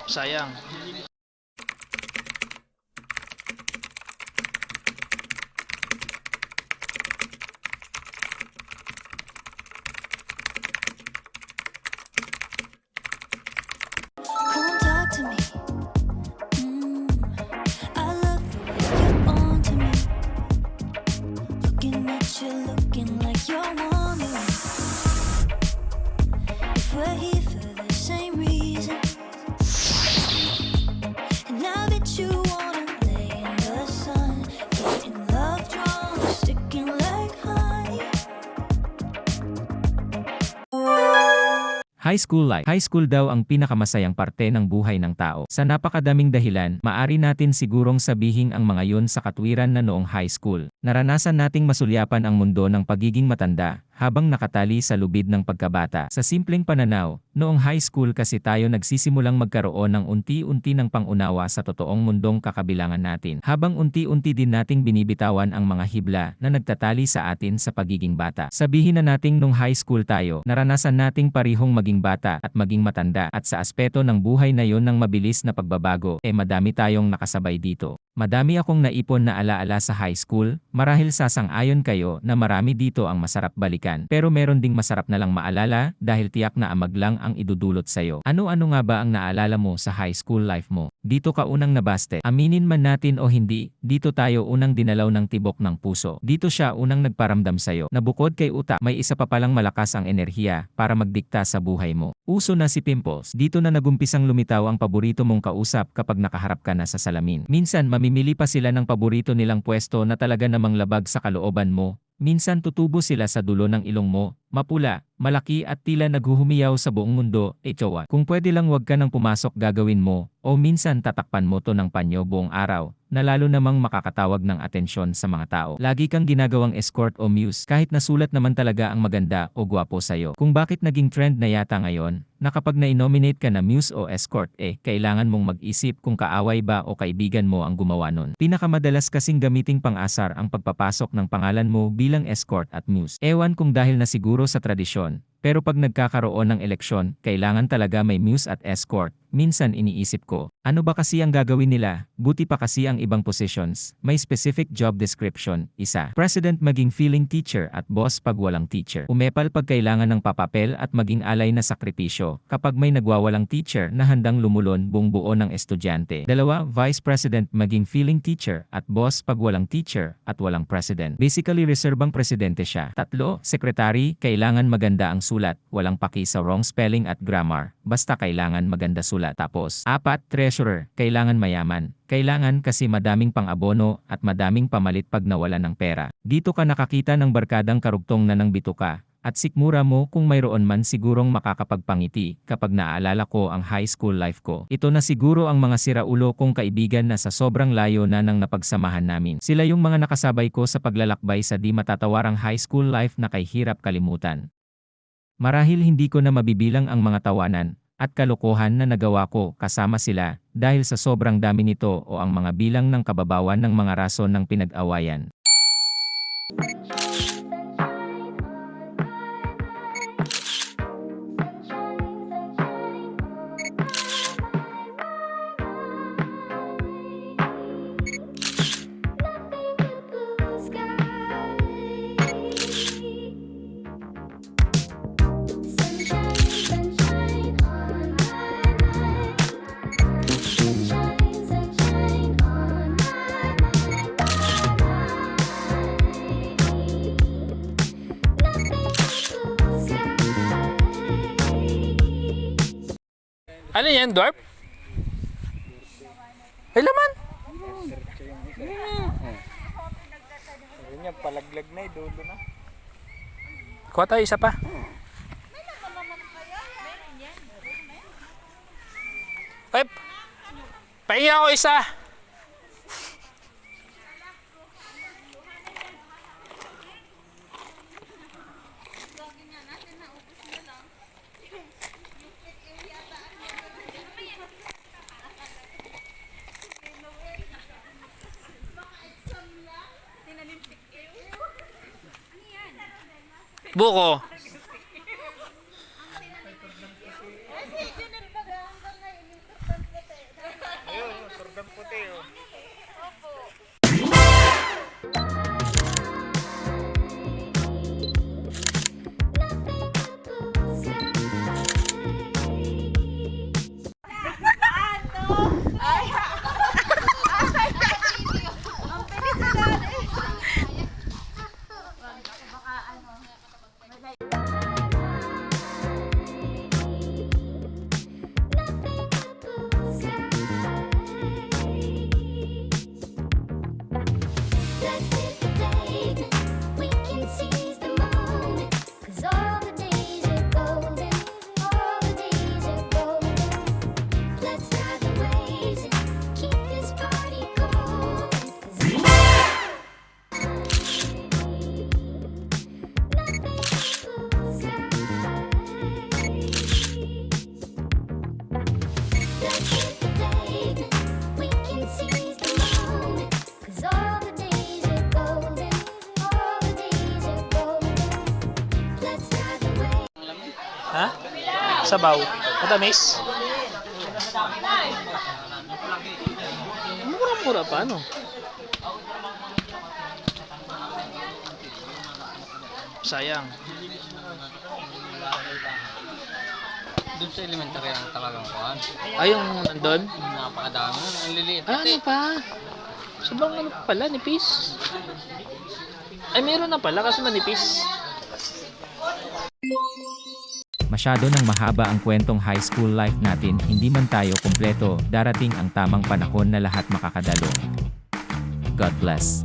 Sayang. Come talk to me. I love the way you're on to me. Looking at you, looking like you're wanting me. If we're here for the same reason, and now that you wanna lay in the sun, getting love drawn, sticking like honey. High school life. High school daw ang pinakamasayang parte ng buhay ng tao. Sa napakadaming dahilan, maari natin sigurong sabihing ang mga yun sa katwiran na noong high school. Naranasan nating masulyapan ang mundo ng pagiging matanda, habang nakatali sa lubid ng pagkabata. Sa simpleng pananaw, noong high school kasi tayo nagsisimulang magkaroon ng unti-unti ng pangunawa sa totoong mundong kakabilangan natin. Habang unti-unti din nating binibitawan ang mga hibla na nagtatali sa atin sa pagiging bata. Sabihin na nating nung high school tayo, naranasan nating parihong maging bata at maging matanda. At sa aspeto ng buhay na yon ng mabilis na pagbabago, madami tayong nakasabay dito. Madami akong naipon na alaala sa high school, marahil sasang-ayon kayo na marami dito ang masarap balikan. Pero meron ding masarap na lang maalala dahil tiyak na amag lang ang idudulot sa'yo. Ano-ano nga ba ang naalala mo sa high school life mo? Dito ka unang nabaste. Aminin man natin o hindi, dito tayo unang dinalaw ng tibok ng puso. Dito siya unang nagparamdam sa'yo na bukod kay utak, may isa pa palang malakas ang enerhiya para magdikta sa buhay mo. Uso na si Pimples. Dito na nagumpisang lumitaw ang paborito mong kausap kapag nakaharap ka na sa salamin. Minsan mamimili pa sila ng paborito nilang pwesto na talaga namang labag sa kalooban mo. Minsan tutubo sila sa dulo ng ilong mo, mapula, malaki at tila naghuhumiyaw sa buong mundo, jowa. Kung pwede lang wag ka nang pumasok gagawin mo, o minsan tatakpan mo to ng panyo buong araw, na lalo namang makakatawag ng atensyon sa mga tao. Lagi kang ginagawang escort o muse, kahit nasulat naman talaga ang maganda o gwapo sa'yo. Kung bakit naging trend na yata ngayon, na kapag na-nominate ka na muse o escort, kailangan mong mag-isip kung kaaway ba o kaibigan mo ang gumawa nun. Pinakamadalas kasing gamiting pang-asar ang pagpapasok ng pangalan mo bilang escort at muse. Ewan kung dahil na siguro sa tradisyon, pero pag nagkakaroon ng eleksyon, kailangan talaga may muse at escort. Minsan iniisip ko, ano ba kasi ang gagawin nila? Buti pa kasi ang ibang positions, may specific job description. Isa, president maging feeling teacher at boss pag walang teacher. Umepal pag kailangan ng papapel at maging alay na sakripisyo kapag may nagwawalang teacher na handang lumulon buong buo ng estudyante. Dalawa, vice president maging feeling teacher at boss pag walang teacher at walang president. Basically reserbang presidente siya. Tatlo, secretary, kailangan maganda ang sulat, walang paki sa wrong spelling at grammar, basta kailangan maganda sulat. Tapos, apat, treasurer, kailangan mayaman. Kailangan kasi madaming pang-abono at madaming pamalit pag nawala ng pera. Dito ka nakakita ng barkadang karugtong na ng bituka. At sikmura mo kung mayroon man sigurong makakapagpangiti kapag naaalala ko ang high school life ko. Ito na siguro ang mga siraulo kong kaibigan na sa sobrang layo na ng napagsamahan namin. Sila yung mga nakasabay ko sa paglalakbay sa di matatawarang high school life na kay hirap kalimutan. Marahil hindi ko na mabibilang ang mga tawanan at kalokohan na nagawa ko kasama sila dahil sa sobrang dami nito o ang mga bilang ng kababawan ng mga rason ng pinag-awayan. Ano yan, Dwarf? Ay, laman! Sabi niya, palaglag na dulo na. Kuha tayo isa pa. Ay, pahingi ako isa. Buko. Let's hit the pavement. We can seize the moment. 'Cause all the days are golden. All the days are golden. Let's ride the waves and keep this party going. 'Cause let's hit the pavement. We can seize the moment. 'Cause all the days are golden. All the days are golden. Let's ride the waves. Ha? Sabaw. Matamis? Mura-mura pa, ano? Sayang. Doon sa elementary ang talagang kuhan. Ay, yung nandun? Napakadami. Ang liliit. Ah, ano pa? Sobrang ano pa pala, nipis. Ay, meron na pala kasi manipis. Masyado nang mahaba ang kwentong high school life natin, hindi man tayo kumpleto, darating ang tamang panahon na lahat makakadalo. God bless.